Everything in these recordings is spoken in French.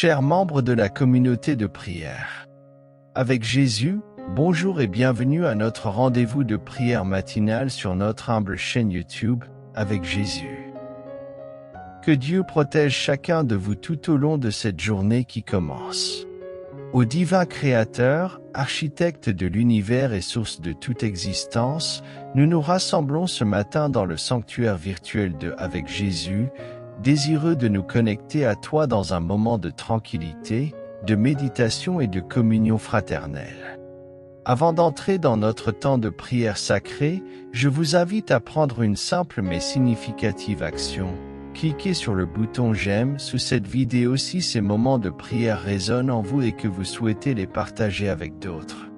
Chers membres de la communauté de prière, avec Jésus, bonjour et bienvenue à notre rendez-vous de prière matinale sur notre humble chaîne YouTube, avec Jésus. Que Dieu protège chacun de vous tout au long de cette journée qui commence. Au divin Créateur, architecte de l'univers et source de toute existence, nous nous rassemblons ce matin dans le sanctuaire virtuel de Avec Jésus, désireux de nous connecter à toi dans un moment de tranquillité, de méditation et de communion fraternelle. Avant d'entrer dans notre temps de prière sacrée, je vous invite à prendre une simple mais significative action. Cliquez sur le bouton j'aime sous cette vidéo si ces moments de prière résonnent en vous et que vous souhaitez les partager avec d'autres.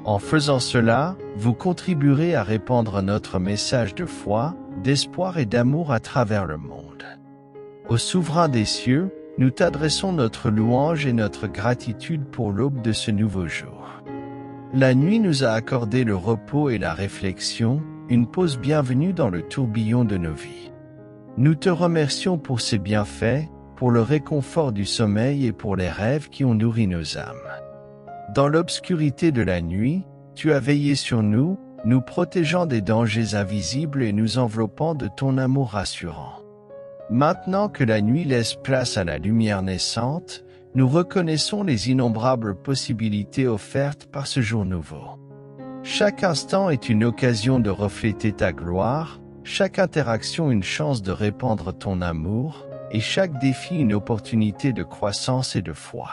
En faisant cela, vous contribuerez à répandre notre message de foi, d'espoir et d'amour à travers le monde. Au souverain des cieux, nous t'adressons notre louange et notre gratitude pour l'aube de ce nouveau jour. La nuit nous a accordé le repos et la réflexion, une pause bienvenue dans le tourbillon de nos vies. Nous te remercions pour ces bienfaits, pour le réconfort du sommeil et pour les rêves qui ont nourri nos âmes. Dans l'obscurité de la nuit, tu as veillé sur nous, nous protégeant des dangers invisibles et nous enveloppant de ton amour rassurant. Maintenant que la nuit laisse place à la lumière naissante, nous reconnaissons les innombrables possibilités offertes par ce jour nouveau. Chaque instant est une occasion de refléter ta gloire, chaque interaction une chance de répandre ton amour, et chaque défi une opportunité de croissance et de foi.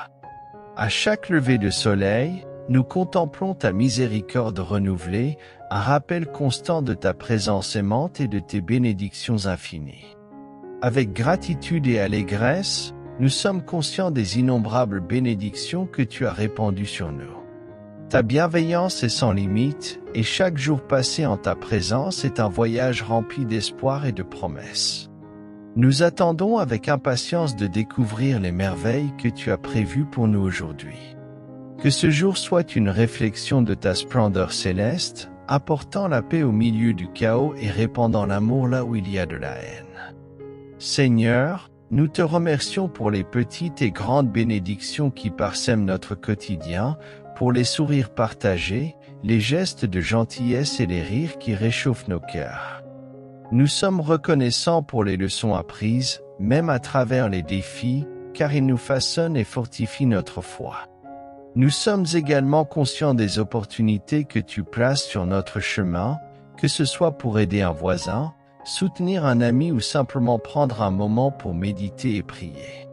À chaque lever de soleil, nous contemplons ta miséricorde renouvelée, un rappel constant de ta présence aimante et de tes bénédictions infinies. Avec gratitude et allégresse, nous sommes conscients des innombrables bénédictions que tu as répandues sur nous. Ta bienveillance est sans limite, et chaque jour passé en ta présence est un voyage rempli d'espoir et de promesses. Nous attendons avec impatience de découvrir les merveilles que tu as prévues pour nous aujourd'hui. Que ce jour soit une réflexion de ta splendeur céleste, apportant la paix au milieu du chaos et répandant l'amour là où il y a de la haine. Seigneur, nous te remercions pour les petites et grandes bénédictions qui parsèment notre quotidien, pour les sourires partagés, les gestes de gentillesse et les rires qui réchauffent nos cœurs. Nous sommes reconnaissants pour les leçons apprises, même à travers les défis, car ils nous façonnent et fortifient notre foi. Nous sommes également conscients des opportunités que tu places sur notre chemin, que ce soit pour aider un voisin, soutenir un ami ou simplement prendre un moment pour méditer et prier.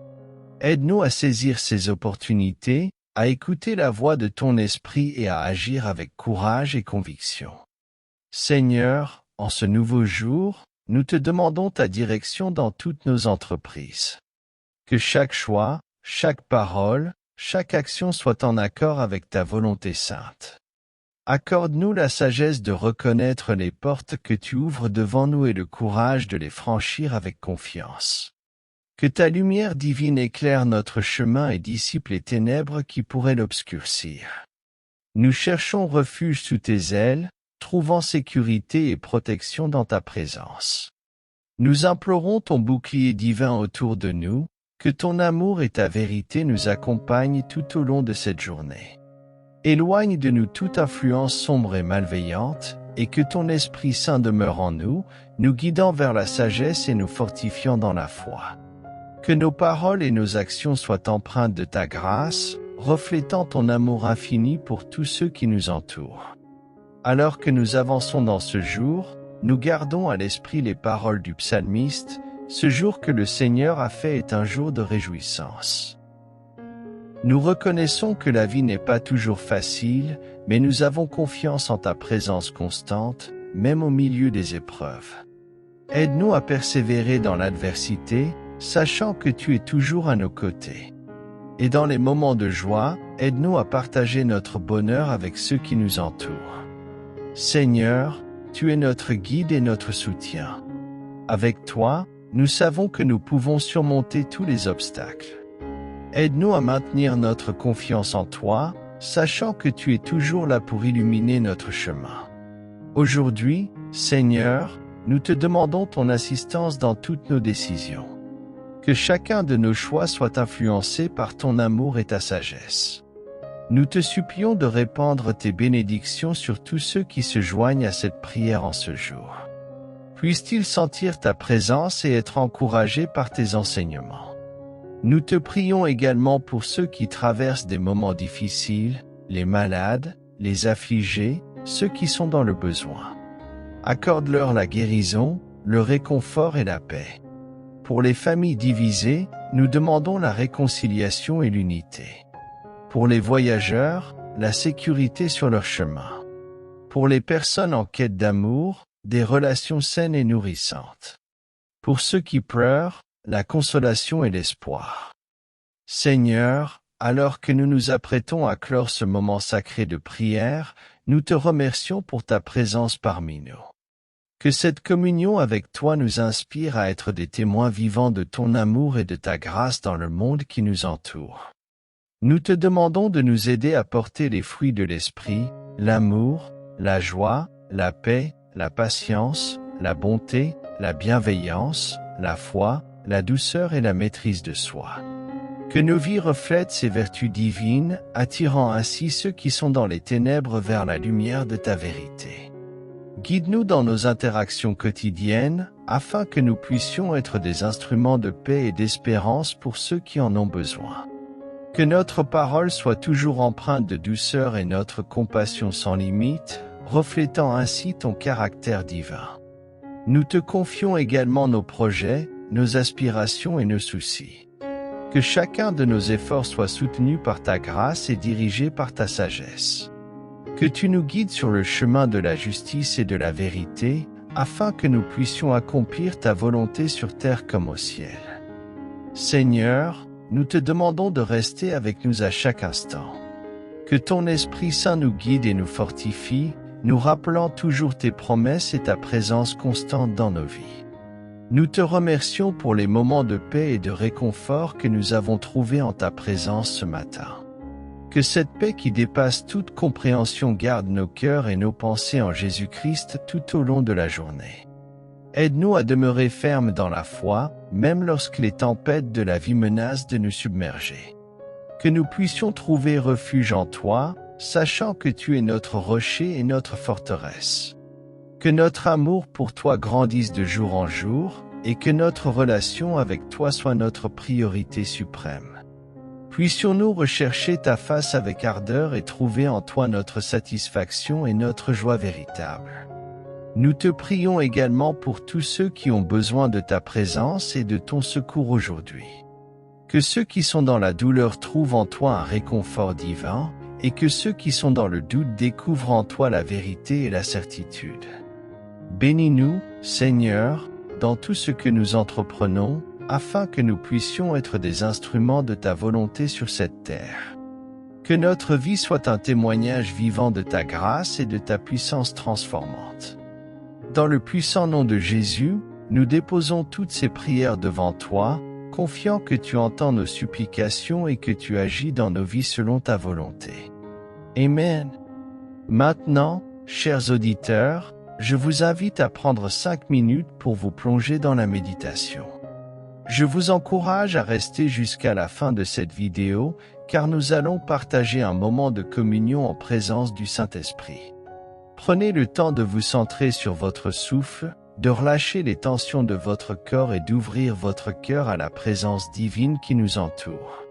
Aide-nous à saisir ces opportunités, à écouter la voix de ton esprit et à agir avec courage et conviction. Seigneur, en ce nouveau jour, nous te demandons ta direction dans toutes nos entreprises. Que chaque choix, chaque parole, chaque action soit en accord avec ta volonté sainte. Accorde-nous la sagesse de reconnaître les portes que tu ouvres devant nous et le courage de les franchir avec confiance. Que ta lumière divine éclaire notre chemin et dissipe les ténèbres qui pourraient l'obscurcir. Nous cherchons refuge sous tes ailes, trouvant sécurité et protection dans ta présence. Nous implorons ton bouclier divin autour de nous, que ton amour et ta vérité nous accompagnent tout au long de cette journée. Éloigne de nous toute influence sombre et malveillante, et que ton Esprit Saint demeure en nous, nous guidant vers la sagesse et nous fortifiant dans la foi. Que nos paroles et nos actions soient empreintes de ta grâce, reflétant ton amour infini pour tous ceux qui nous entourent. Alors que nous avançons dans ce jour, nous gardons à l'esprit les paroles du psalmiste, « Ce jour que le Seigneur a fait est un jour de réjouissance ». Nous reconnaissons que la vie n'est pas toujours facile, mais nous avons confiance en ta présence constante, même au milieu des épreuves. Aide-nous à persévérer dans l'adversité, sachant que tu es toujours à nos côtés. Et dans les moments de joie, aide-nous à partager notre bonheur avec ceux qui nous entourent. Seigneur, tu es notre guide et notre soutien. Avec toi, nous savons que nous pouvons surmonter tous les obstacles. Aide-nous à maintenir notre confiance en toi, sachant que tu es toujours là pour illuminer notre chemin. Aujourd'hui, Seigneur, nous te demandons ton assistance dans toutes nos décisions. Que chacun de nos choix soit influencé par ton amour et ta sagesse. Nous te supplions de répandre tes bénédictions sur tous ceux qui se joignent à cette prière en ce jour. Puissent-ils sentir ta présence et être encouragés par tes enseignements. Nous te prions également pour ceux qui traversent des moments difficiles, les malades, les affligés, ceux qui sont dans le besoin. Accorde-leur la guérison, le réconfort et la paix. Pour les familles divisées, nous demandons la réconciliation et l'unité. Pour les voyageurs, la sécurité sur leur chemin. Pour les personnes en quête d'amour, des relations saines et nourrissantes. Pour ceux qui pleurent, la consolation et l'espoir. Seigneur, alors que nous nous apprêtons à clore ce moment sacré de prière, nous te remercions pour ta présence parmi nous. Que cette communion avec toi nous inspire à être des témoins vivants de ton amour et de ta grâce dans le monde qui nous entoure. Nous te demandons de nous aider à porter les fruits de l'esprit, l'amour, la joie, la paix, la patience, la bonté, la bienveillance, la foi, la douceur et la maîtrise de soi. Que nos vies reflètent ces vertus divines, attirant ainsi ceux qui sont dans les ténèbres vers la lumière de ta vérité. Guide-nous dans nos interactions quotidiennes, afin que nous puissions être des instruments de paix et d'espérance pour ceux qui en ont besoin. Que notre parole soit toujours empreinte de douceur et notre compassion sans limite, reflétant ainsi ton caractère divin. Nous te confions également nos projets, nos aspirations et nos soucis. Que chacun de nos efforts soit soutenu par ta grâce et dirigé par ta sagesse. Que tu nous guides sur le chemin de la justice et de la vérité, afin que nous puissions accomplir ta volonté sur terre comme au ciel. Seigneur, nous te demandons de rester avec nous à chaque instant. Que ton Esprit Saint nous guide et nous fortifie, nous rappelant toujours tes promesses et ta présence constante dans nos vies. Nous te remercions pour les moments de paix et de réconfort que nous avons trouvés en ta présence ce matin. Que cette paix qui dépasse toute compréhension garde nos cœurs et nos pensées en Jésus-Christ tout au long de la journée. Aide-nous à demeurer fermes dans la foi, même lorsque les tempêtes de la vie menacent de nous submerger. Que nous puissions trouver refuge en toi, sachant que tu es notre rocher et notre forteresse. Que notre amour pour toi grandisse de jour en jour, et que notre relation avec toi soit notre priorité suprême. Puissions-nous rechercher ta face avec ardeur et trouver en toi notre satisfaction et notre joie véritable. Nous te prions également pour tous ceux qui ont besoin de ta présence et de ton secours aujourd'hui. Que ceux qui sont dans la douleur trouvent en toi un réconfort divin, et que ceux qui sont dans le doute découvrent en toi la vérité et la certitude. Bénis-nous, Seigneur, dans tout ce que nous entreprenons, afin que nous puissions être des instruments de ta volonté sur cette terre. Que notre vie soit un témoignage vivant de ta grâce et de ta puissance transformante. Dans le puissant nom de Jésus, nous déposons toutes ces prières devant toi, confiant que tu entends nos supplications et que tu agis dans nos vies selon ta volonté. Amen. Maintenant, chers auditeurs, je vous invite à prendre 5 minutes pour vous plonger dans la méditation. Je vous encourage à rester jusqu'à la fin de cette vidéo, car nous allons partager un moment de communion en présence du Saint-Esprit. Prenez le temps de vous centrer sur votre souffle, de relâcher les tensions de votre corps et d'ouvrir votre cœur à la présence divine qui nous entoure.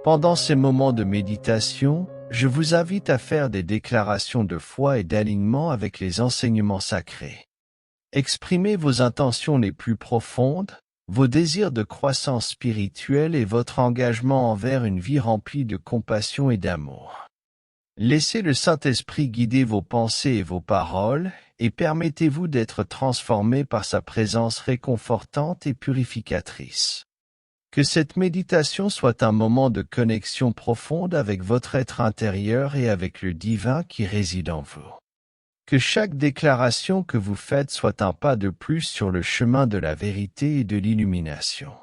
Pendant ces moments de méditation, je vous invite à faire des déclarations de foi et d'alignement avec les enseignements sacrés. Exprimez vos intentions les plus profondes, vos désirs de croissance spirituelle et votre engagement envers une vie remplie de compassion et d'amour. Laissez le Saint-Esprit guider vos pensées et vos paroles, et permettez-vous d'être transformés par sa présence réconfortante et purificatrice. Que cette méditation soit un moment de connexion profonde avec votre être intérieur et avec le divin qui réside en vous. Que chaque déclaration que vous faites soit un pas de plus sur le chemin de la vérité et de l'illumination.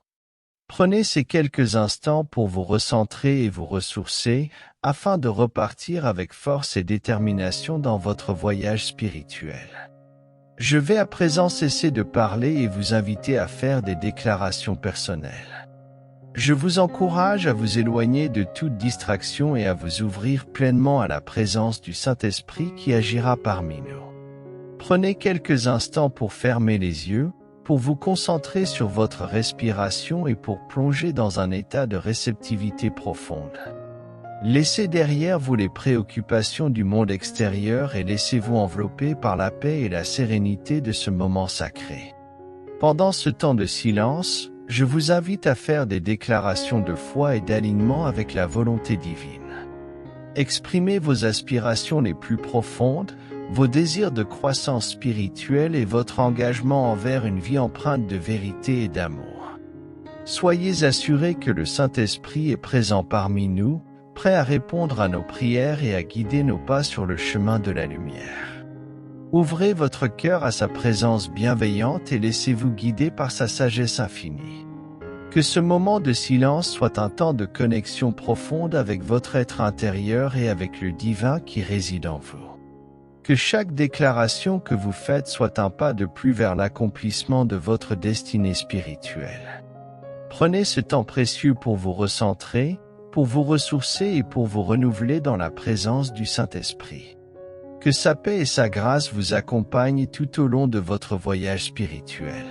Prenez ces quelques instants pour vous recentrer et vous ressourcer, afin de repartir avec force et détermination dans votre voyage spirituel. Je vais à présent cesser de parler et vous inviter à faire des déclarations personnelles. Je vous encourage à vous éloigner de toute distraction et à vous ouvrir pleinement à la présence du Saint-Esprit qui agira parmi nous. Prenez quelques instants pour fermer les yeux, pour vous concentrer sur votre respiration et pour plonger dans un état de réceptivité profonde. Laissez derrière vous les préoccupations du monde extérieur et laissez-vous envelopper par la paix et la sérénité de ce moment sacré. Pendant ce temps de silence, je vous invite à faire des déclarations de foi et d'alignement avec la volonté divine. Exprimez vos aspirations les plus profondes, vos désirs de croissance spirituelle et votre engagement envers une vie empreinte de vérité et d'amour. Soyez assurés que le Saint-Esprit est présent parmi nous, prêt à répondre à nos prières et à guider nos pas sur le chemin de la lumière. Ouvrez votre cœur à sa présence bienveillante et laissez-vous guider par sa sagesse infinie. Que ce moment de silence soit un temps de connexion profonde avec votre être intérieur et avec le divin qui réside en vous. Que chaque déclaration que vous faites soit un pas de plus vers l'accomplissement de votre destinée spirituelle. Prenez ce temps précieux pour vous recentrer, pour vous ressourcer et pour vous renouveler dans la présence du Saint-Esprit. Que sa paix et sa grâce vous accompagnent tout au long de votre voyage spirituel.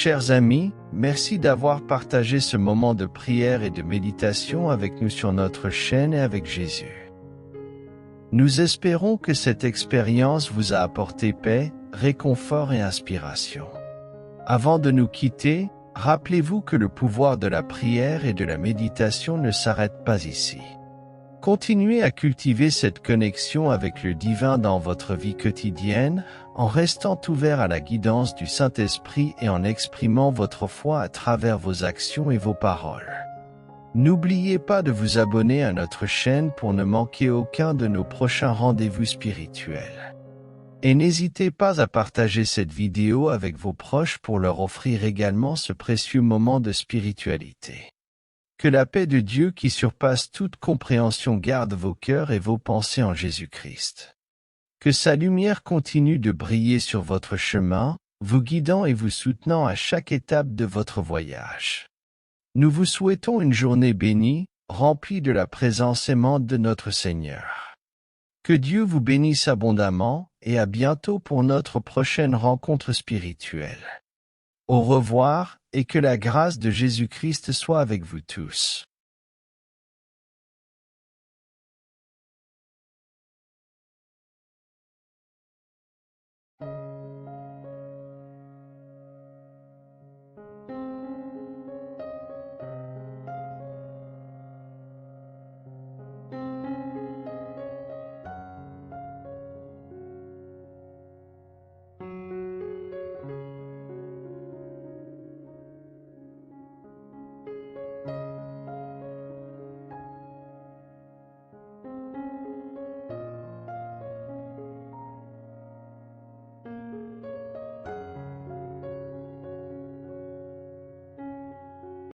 Chers amis, merci d'avoir partagé ce moment de prière et de méditation avec nous sur notre chaîne et avec Jésus. Nous espérons que cette expérience vous a apporté paix, réconfort et inspiration. Avant de nous quitter, rappelez-vous que le pouvoir de la prière et de la méditation ne s'arrête pas ici. Continuez à cultiver cette connexion avec le divin dans votre vie quotidienne, en restant ouvert à la guidance du Saint-Esprit et en exprimant votre foi à travers vos actions et vos paroles. N'oubliez pas de vous abonner à notre chaîne pour ne manquer aucun de nos prochains rendez-vous spirituels. Et n'hésitez pas à partager cette vidéo avec vos proches pour leur offrir également ce précieux moment de spiritualité. Que la paix de Dieu qui surpasse toute compréhension garde vos cœurs et vos pensées en Jésus-Christ. Que sa lumière continue de briller sur votre chemin, vous guidant et vous soutenant à chaque étape de votre voyage. Nous vous souhaitons une journée bénie, remplie de la présence aimante de notre Seigneur. Que Dieu vous bénisse abondamment et à bientôt pour notre prochaine rencontre spirituelle. Au revoir et que la grâce de Jésus-Christ soit avec vous tous.